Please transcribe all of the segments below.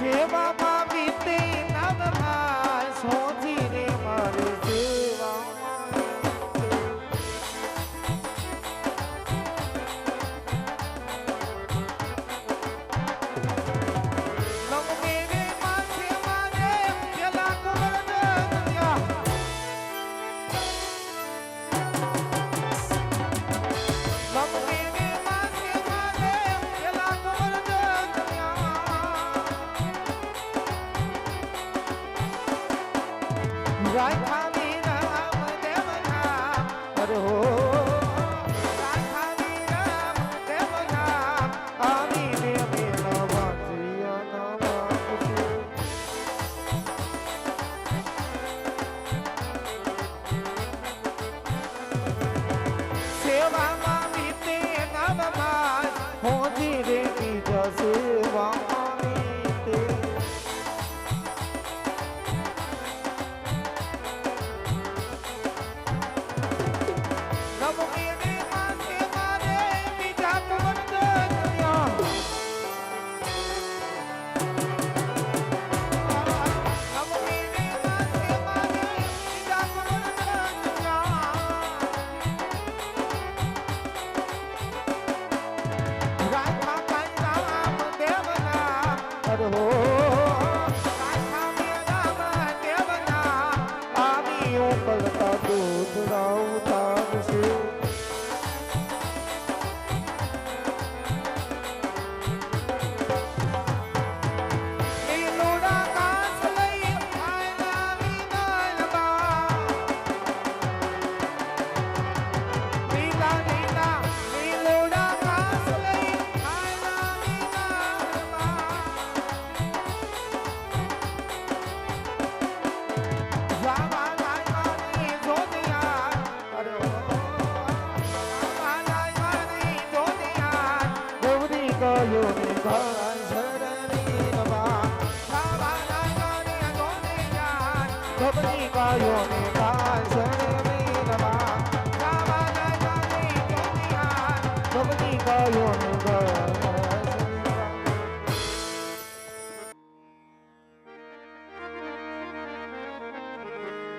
સેવામાં બીતે નવમાં સોજી રે મારી સેવા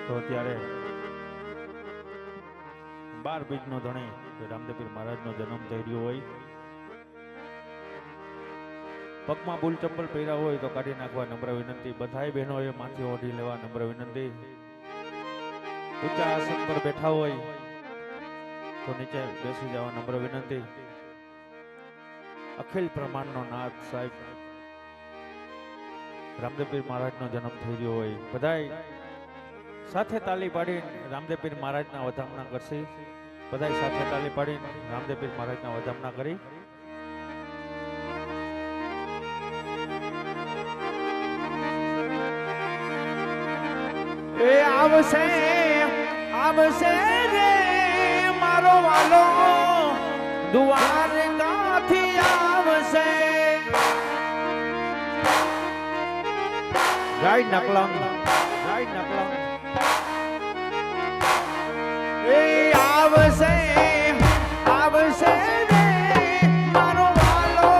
તો ત્યારે 12 બીજનો ધણી રામદેવપીર મહારાજનો જન્મ થઈ રહ્યો હોય, પગમાં બુલ ચંપલ પહેર્યા હોય તો કાઢી નાખવા નમ્ર વિનંતી. બધાય બહેનોએ માથે ઓઢી લેવા નમ્ર વિનંતી. ઊંચા આસન પર બેઠા હોય તો નીચે બેસી જવા નમ્ર વિનંતી. અખિલ પ્રમાણનો નાથ સાહેબ રામદેવપીર મહારાજનો જન્મ થઈ રહ્યો હોય, બધાય સાથે તાલી પાડી રામદેવપીર મહારાજના વધામણા કરશે. બધાય સાથે તાલી પાડી રામદેવપીર મહારાજના વધામણા કરી એ આવશે આવશે રે મારો વાલો દ્વારકાથી આવશે. ગાય નકલંગ ગાય નકલંગ એ આવશે આવશે રે મારો વાલો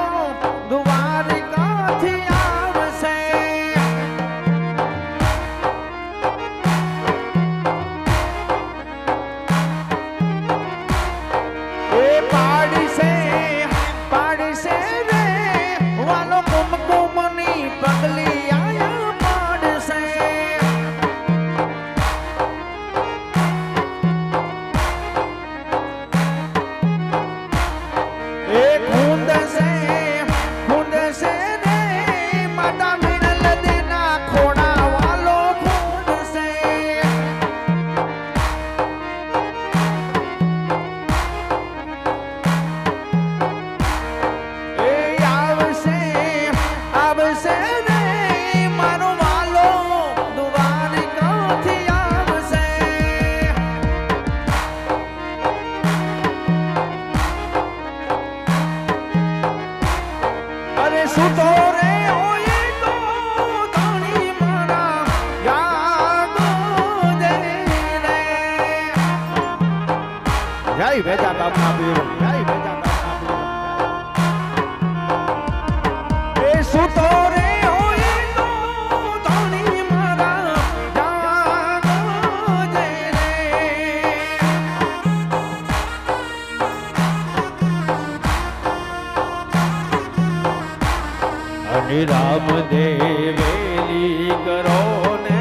દ્વારકાથી આવશે. એ પાડશે પાડશે રે વાલો કુમકુમની પગલી આયા પાડશે. જય ભેજા બાપના પીર, જય ભેજા બાપના પીર. એ સુતો રે હોય અને રામ દેવેલી કરો ને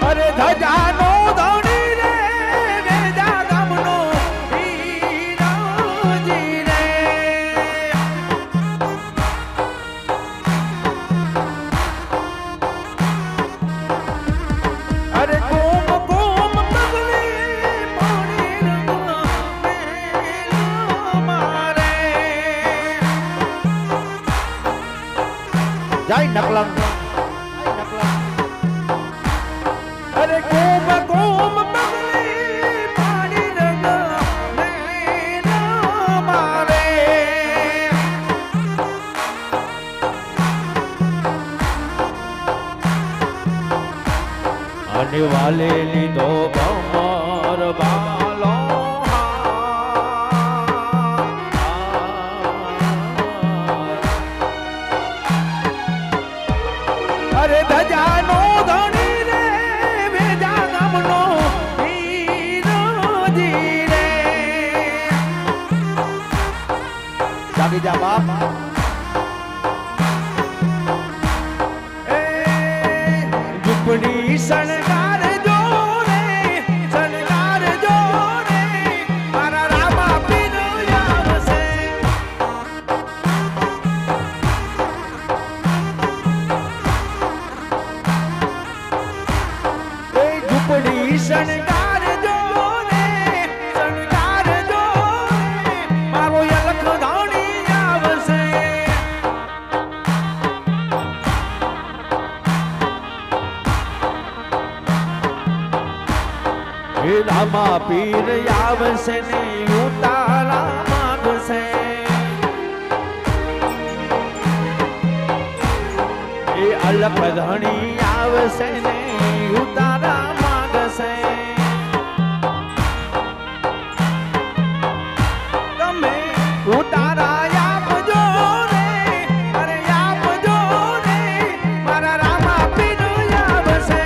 અરે ધજાનો ધણી રે વેજા ગામનો હીરાજી રે અરે કોમ કોમ પગલી પાણી રંગવા મેલા મારે જય નકલંગ અરે કોમ કોમ પગલી પાણી રંગા મેલા મારે અને વાલે લીધો કમર બાલો અરે ધજાનો ધણી રે વેજા ગામનો હીરોજી રે જાગી જા બાપ એ ઝૂંપડી શણગાર જો રે શણગાર જો રે મારા રામા પીર આવશે એ ઝૂંપડી શણગાર જો રે શણગાર જો રે મારો યલખ ધાણી આવશે હે રામા પીર આવશે ને ઉતારા માગશે એ અલખ ધણી આવશે ને ઉતારા માગશે તમે ઉતારા આપજો રે અરે આપજો રે મારા રામા પીર આવશે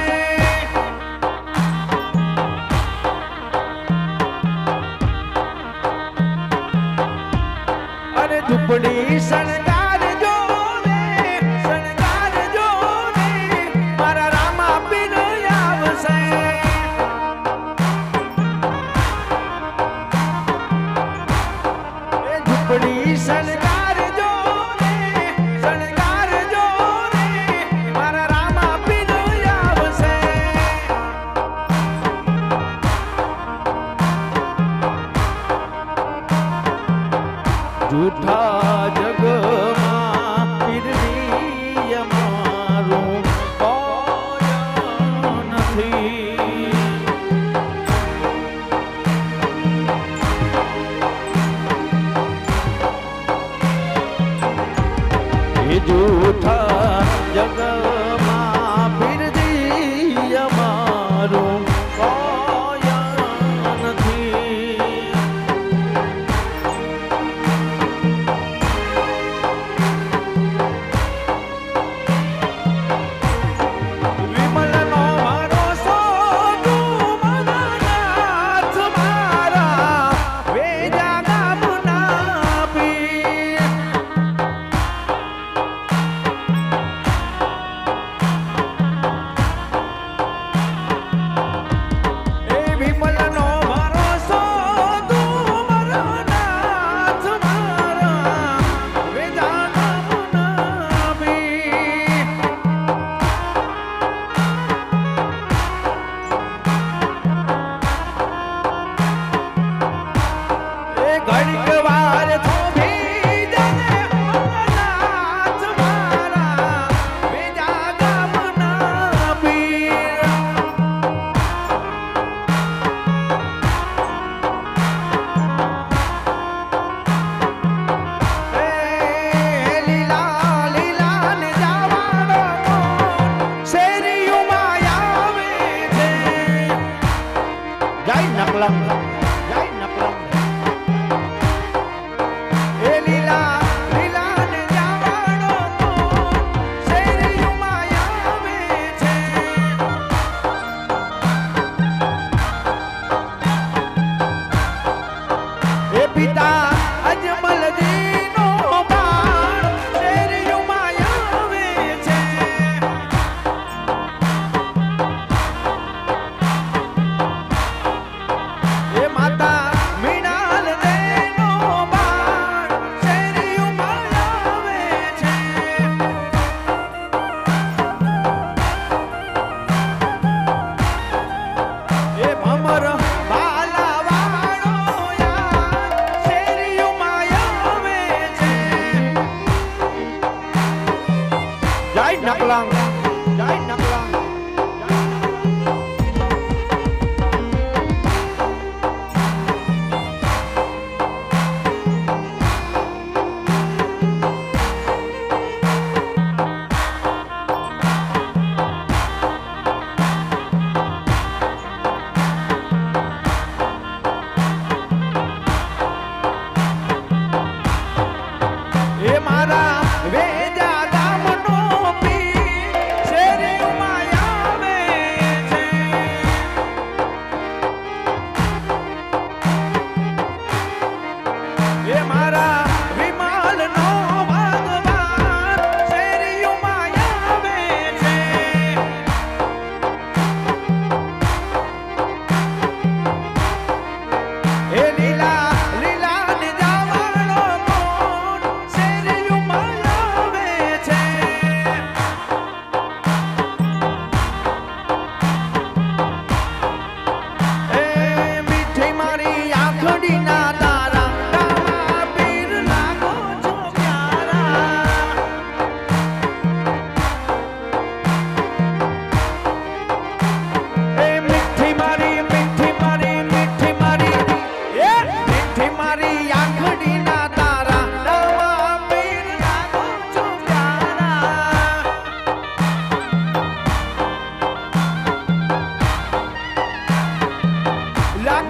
અરે ઝૂંપડી શણગાર જો રે શણગાર જો રે મારા રામા પીર આવશે એ ઝૂંપડી શણગાર જો રે શણગાર જો રે મારા રામા પીર આવશે જૂઠા જગમાં પીરની અમારું કોઈ નથી એ જૂઠા જગમાં પીરની અમારું કોઈ નથી વિમલનો ભરોસો તું મારા નાથ મારા વેજા ગામના પીર એ વિમલનો ભરોસો તું મારા નાથ મારા વેજા ગામના પીર એ ઘડીક વાર થોભી જને નાથ મારા વેજા ગામના પીર એ લીલા લીલા ને જવાનો શેરીઓમાં આવે છે જય નકલંગ જય નકલંગ એ લીલા લીલા ને જવાનો શેરીઓમાં આવે છે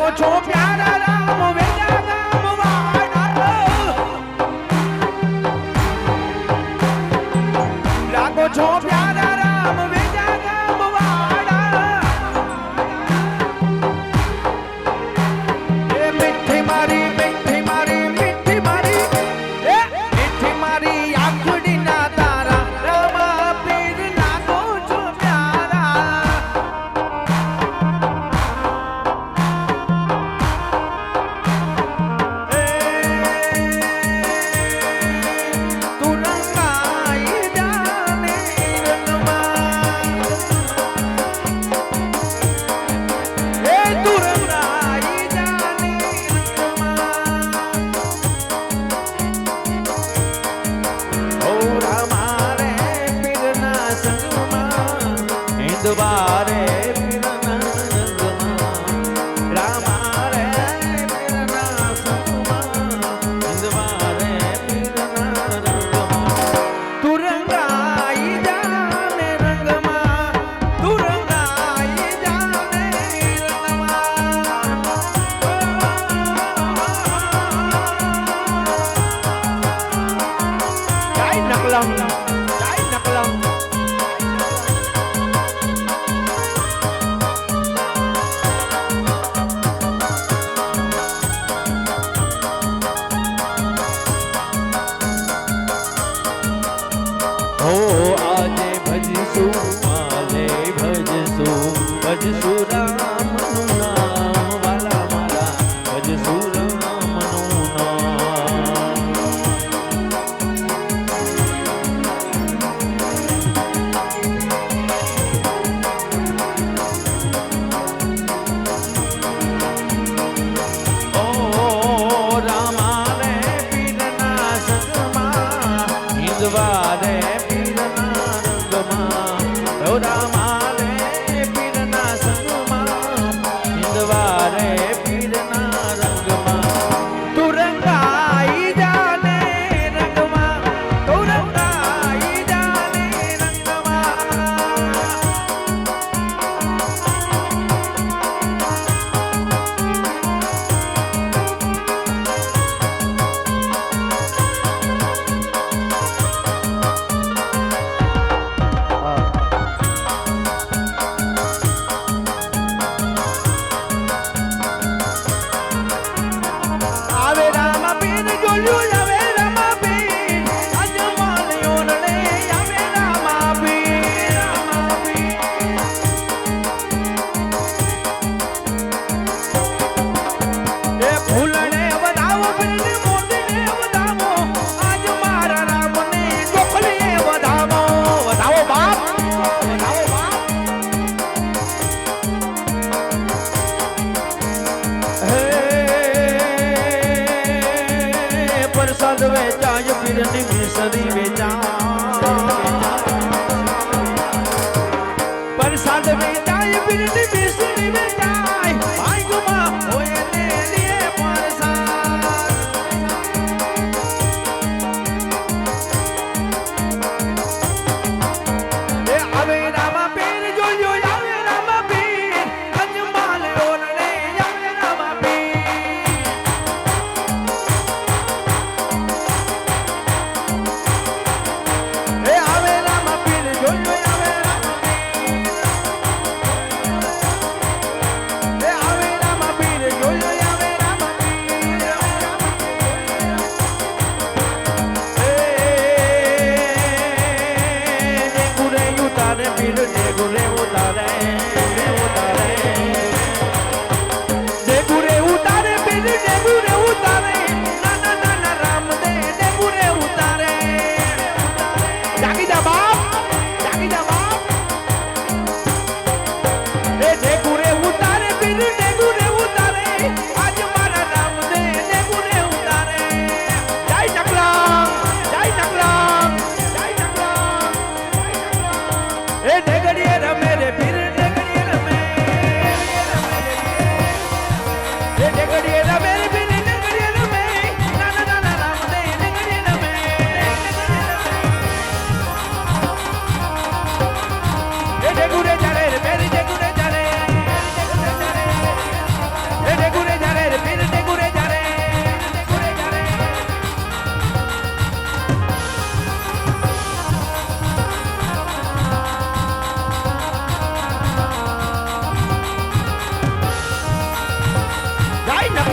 લાગો છો પ્યારા રામ વેજા ગામ વાળા લાગો છો પ્યારા રામ વેજા ગામ વાળા એ મીઠી મારી મીઠી મારી મીઠી મારી એ મીઠી મારી આંખડી ના તારા રામા પીર લાગો છો પ્યારા તું રંગાઈ જાને રંગમાં એ તું રંગાઈ જાને રંગમાં ઓ રામા રે પીરના સંગમાં હિંદવારે પીરના રંગમાં રામા રે પીરના સંગમાં હિંદવારે પીરના રંગમાં તું રંગાઈ જાને રંગમાં તું રંગાઈ જાને રંગમાં જય નકલમ જય નકલમ હો આજે ભજશું કાલે ભજશું ભજશું રામનું નામ વાલા મારા ભજશું રામનું નામ ઓ રામા રે પીરના સંગમાં હિંદવારે પીરના રંગમાં ઓ રામા રે પીરના સંગમાં હિંદવારે પીરના રંગમાં તું રંગાઈ જાને રંગમાં તું રંગાઈ જાને રંગમાં આવે રામા પીર જોયું આવે રામા પીર અજમાલ્યો રે આવે રામા પીર એ ફૂલને વધાવો પીર મોતીને વધાવો આજ મારા રામને ગોખલીએ વધાવો વધાવો બાપ વધાવો બાપ પ્રસાદ વેચાય પીરની મિસરી વેચાય પ્રસાદ વેચાય પીરની મિસરી વેચાય ભાગ્યમાં હોય ને લીએ પ્રસાદ એ આવે રામા પીર જોયો આવે રામા પીર અજમાલ્યો રે આવે રામા પીર એ આવે રામા પીર જોયો આવે રામા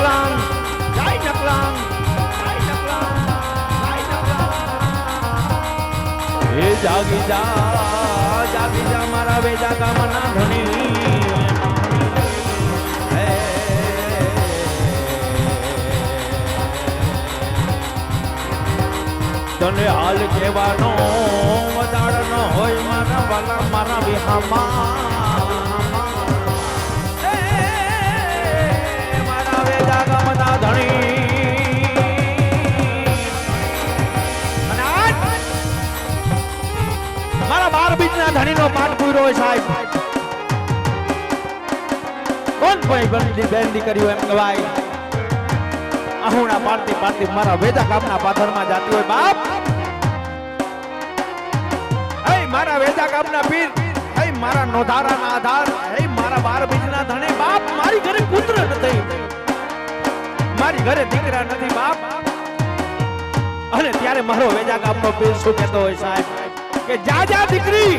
નકલાંગ જય નકલાંગ જય નકલાંગ જય નકલાંગ એ જાગી જા મારા વેજા ગામના ધણી તને હાલ કહેવાનો વધાર ન હોય મારા વાલા મારા વિહામાં મારા વેજા ગામના ધણી અને આજ મારા 12 બીજના ધણીનો પાઠ પૂરો હોય સાહેબ કોણ ભાઈ બેન દીકરીઓ એમ કહેવાય આહુણા પાડતી મારા વેજા ગામના પાથરમાં જાતી હોય બાપ હે મારા વેજા ગામના પીર હે મારા નોધારાના આધાર હે મારા 12 બીજના ધણી બાપ મારી ઘરે પુત્ર નથી મારી ઘરે દીકરા નથી બાપ અને ત્યારે મારો વેજા ગામનો પીર શું કહેતો હોય સાહેબ કે જા દીકરી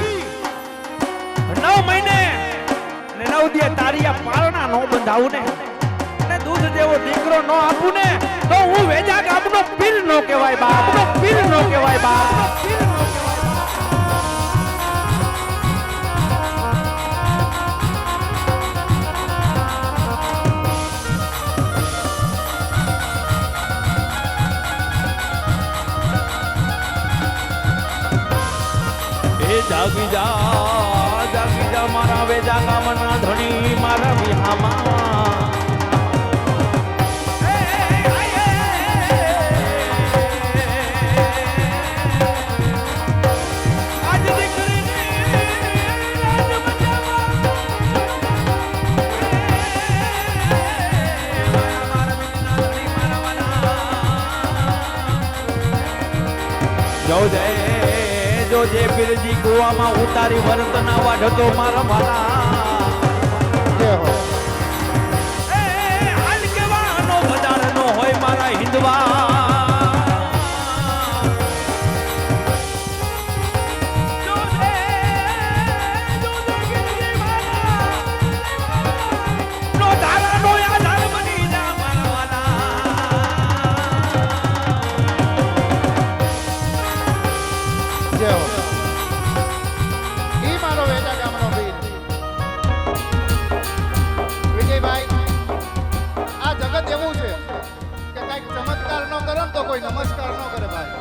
9 મહિને અને 9 દી તારીયા પાળના નો બંધાવું ને દૂધ જેવો દીકરો નો આપું ને તો હું વેજા ગામનો પીર નો કહેવાય બાપ પીર નો કહેવાય બાપ એ જાગી જા મારા વેજા ગામના ધણી મારા વિહામાં જો જે પીરજી કુવામાં ઉતારી વર્તના વાઢતો મારા મારા હાલ કેવાનો વધારનો હોય મારા હિંદવા કોઈ નમસ્કાર ન કરે ભાઈ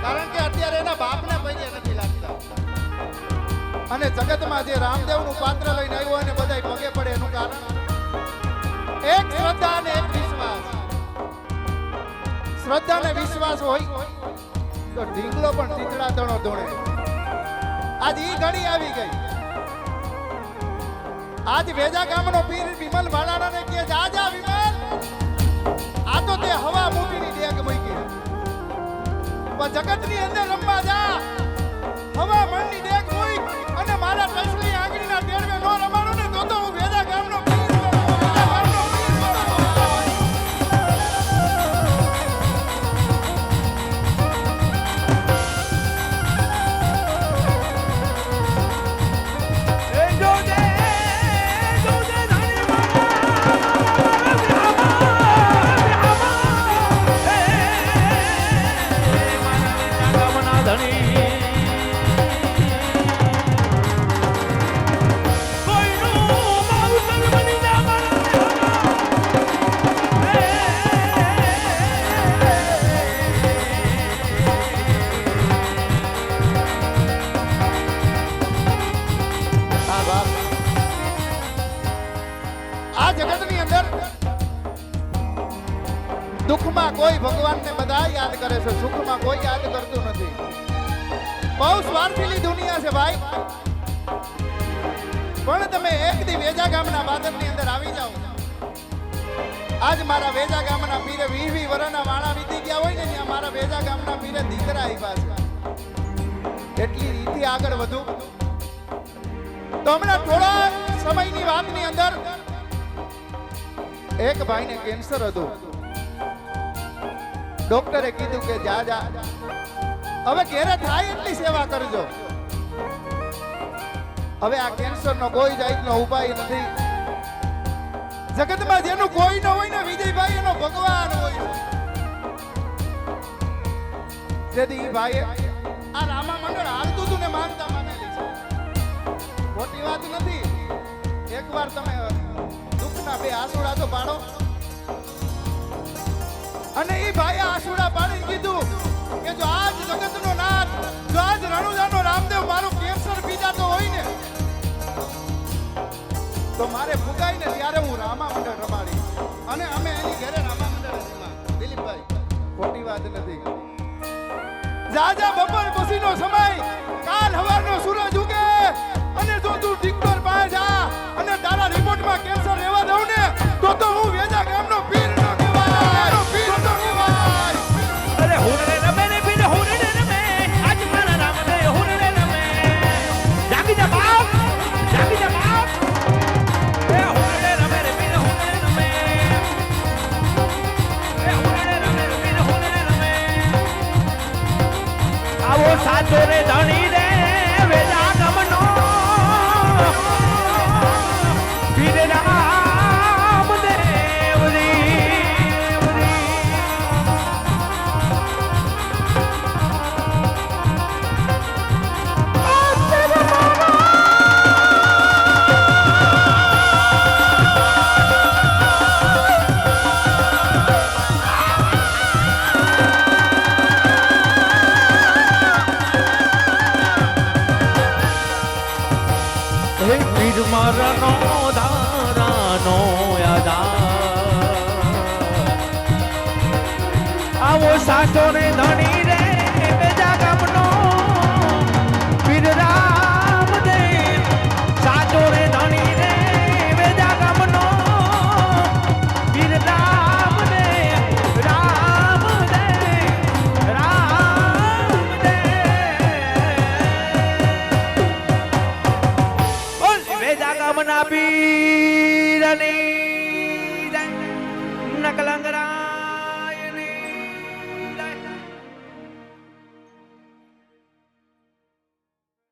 કારણ કે અત્યારે એના બાપને પગે નથી લાગતા અને જગતમાં જે રામદેવનું પાત્ર લઈને આવ્યો અને બધાય પગે પડે એનું કારણ એક શ્રદ્ધા અને એક વિશ્વાસ શ્રદ્ધા અને વિશ્વાસ હોય તો ઢીંગલો પણ ચીતડા તણો દોડે આજ ઈ ઘડી આવી ગઈ આજ વેજા ગામનો પીર વિમલ ભાડાણાને કહે જા વિમલ આ તો તે હવા મોટીની ડેગ મૂકી પણ જગતની અંદર રમવા જા હવા મણની ડેગ મૂક અને મારા ટસલી આંગળીના ટેડવે નો રમાડો ને તો હું વેજા ગામનો પીર દુઃખમાં કોઈ ભગવાનને બધા યાદ કરે છે સુખમાં કોઈ યાદ કરતું નથી બહુ સ્વાર્થીલી દુનિયા છે ભાઈ પણ તમે એક દી વેજા ગામના બાદરની અંદર આવી જાઓ આજ મારા વેજા ગામના પીરે 20 વર્ષના વાણા વીતી ગયા હોય ને ત્યાં મારા વેજા ગામના પીરે દીકરા આવ્યા છે એટલી રીતિ આગળ વધુ તો હમણાં થોડા સમયની વાતની અંદર એક ભાઈને કેન્સર હતું ડોક્ટરે કીધું કે જા હવે ઘેરે થાય એટલી સેવા કરજો હવે આ કેન્સરનો કોઈ જાતનો ઉપાય નથી જગતમાં જેનું કોઈ ન હોય ને વિજયભાઈ એનો ભગવાન હોય તેથી ઈ ભાઈએ આ રામા મંડળ હાલતું હતું ને માનતા માનેલી છે ખોટી વાત નથી એકવાર તમે દુઃખના બે આસુડા તો પાડો અને ઈ ભાઈએ આસુડા પાડીને કીધું કે જો આજ જગતનો નાથ જો આજ રણુજાનો રામદેવ મારું કેન્સર પીજાતો હોય ને તો મારે ફુગાઈને ત્યારે હું રામા મંડળ રમાડી અને અમે એની ઘરે રામા મંડળ રમ્યા દિલીપભાઈ ખોટી વાત નથી જાજા બપોર પછીનો સમય કાલ હવારનો સૂરજ ઉગે અને જો તું ડિક્ટર પાસે જા અને તારા રિપોર્ટમાં કેન્સર રહેવા દઉં ને તો